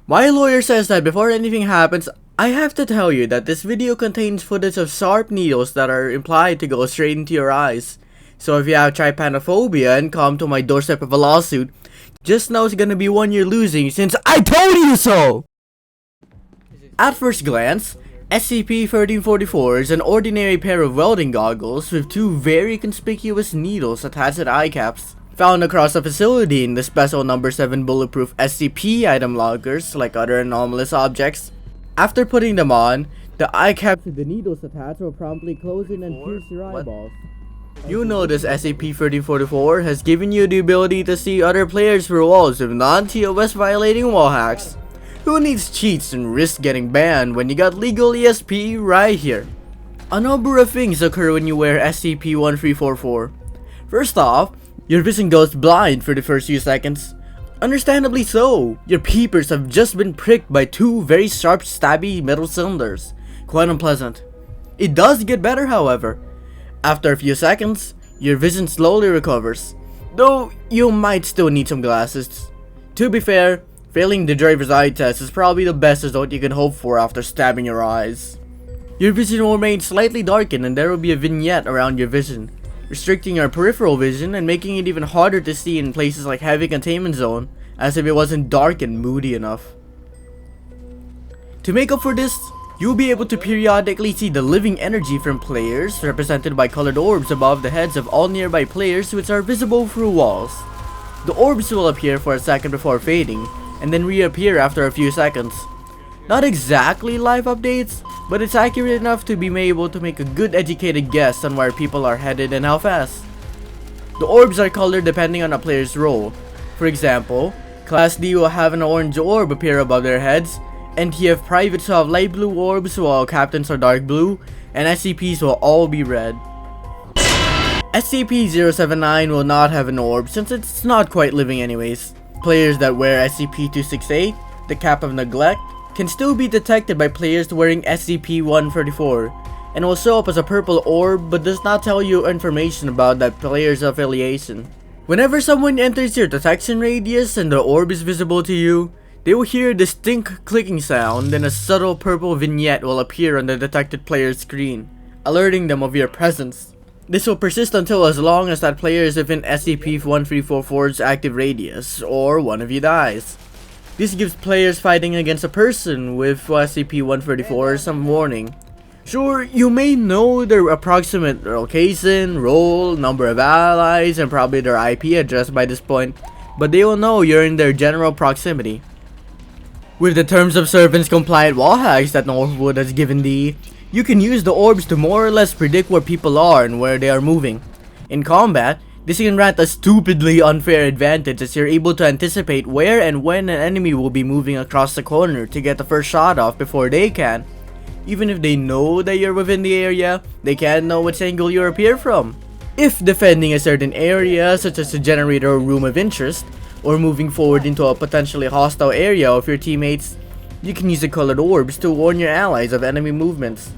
My lawyer says that before anything happens, I have to tell you that this video contains footage of sharp needles that are implied to go straight into your eyes. So if you have trypanophobia and come to my doorstep of a lawsuit, just know it's gonna be one you're losing since I told you so! At first glance, SCP-1344 is an ordinary pair of welding goggles with two very conspicuous needles attached to the eyecaps, found across the facility in the special number 7 bulletproof SCP item loggers like other anomalous objects. After putting them on, the eyecaps with the needles attached will promptly close in and pierce your eyeballs. You notice SCP-1344 has given you the ability to see other players through walls with non-TOS violating wall hacks. Who needs cheats and risk getting banned when you got legal ESP right here? A number of things occur when you wear SCP-1344. First off, your vision goes blind for the first few seconds. Understandably so, your peepers have just been pricked by two very sharp stabby metal cylinders. Quite unpleasant. It does get better however. After a few seconds, your vision slowly recovers, though you might still need some glasses. To be fair, failing the driver's eye test is probably the best result you can hope for after stabbing your eyes. Your vision will remain slightly darkened and there will be a vignette around your vision, restricting your peripheral vision and making it even harder to see in places like heavy containment zone, as if it wasn't dark and moody enough. To make up for this, you'll be able to periodically see the living energy from players, represented by colored orbs above the heads of all nearby players which are visible through walls. The orbs will appear for a second before fading, and then reappear after a few seconds. Not exactly live updates, but it's accurate enough to be able to make a good educated guess on where people are headed and how fast. The orbs are colored depending on a player's role. For example, Class D will have an orange orb appear above their heads, NTF privates will have light blue orbs while captains are dark blue, and SCPs will all be red. SCP-079 will not have an orb since it's not quite living anyways. Players that wear SCP-268, the Cap of Neglect, can still be detected by players wearing SCP-134, and will show up as a purple orb but does not tell you information about that player's affiliation. Whenever someone enters your detection radius and the orb is visible to you, they will hear a distinct clicking sound and a subtle purple vignette will appear on the detected player's screen, alerting them of your presence. This will persist until as long as that player is within SCP-1344's active radius, or one of you dies. This gives players fighting against a person with SCP-134 some warning. Sure, you may know their approximate location, role, number of allies, and probably their IP address by this point, but they will know you're in their general proximity. With the terms of service compliant wall hacks that Northwood has given thee, you can use the orbs to more or less predict where people are and where they are moving. In combat, this can grant a stupidly unfair advantage as you're able to anticipate where and when an enemy will be moving across the corner to get the first shot off before they can. Even if they know that you're within the area, they can't know which angle you appear from. If defending a certain area, such as a generator or room of interest, or moving forward into a potentially hostile area of your teammates, you can use the colored orbs to warn your allies of enemy movements.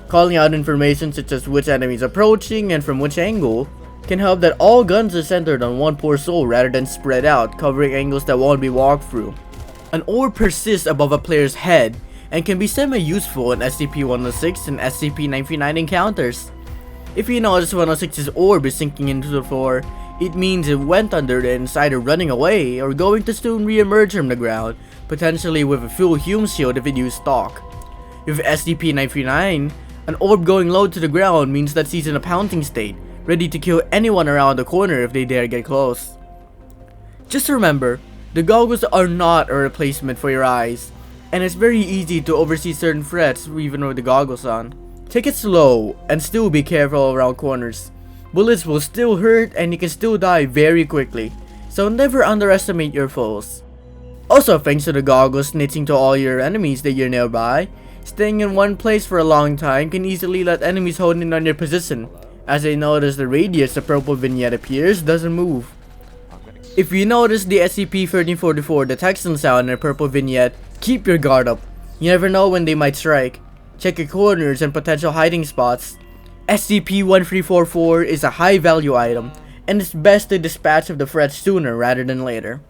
Calling out information such as which enemy is approaching and from which angle can help that all guns are centered on one poor soul rather than spread out, covering angles that won't be walked through. An orb persists above a player's head and can be semi-useful in SCP-106 and SCP-939 encounters. If you notice 106's orb is sinking into the floor, it means it went under and is either running away or going to soon re-emerge from the ground, potentially with a full hume shield if it used stock. With SCP-939, an orb going low to the ground means that he's in a pouncing state, ready to kill anyone around the corner if they dare get close. Just remember, the goggles are not a replacement for your eyes, and it's very easy to oversee certain threats even with the goggles on. Take it slow and still be careful around corners. Bullets will still hurt and you can still die very quickly, so never underestimate your foes. Also, thanks to the goggles snitching to all your enemies that you're nearby, staying in one place for a long time can easily let enemies hone in on your position, as they notice the radius the purple vignette appears doesn't move. If you notice the SCP-1344 detection sound in a purple vignette, keep your guard up. You never know when they might strike. Check your corners and potential hiding spots. SCP-1344 is a high value item, and it's best to dispatch of the threat sooner rather than later.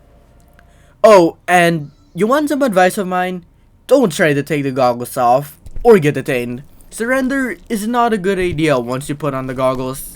Oh, and You want some advice of mine? Don't try to take the goggles off or get detained. Surrender is not a good idea once you put on the goggles.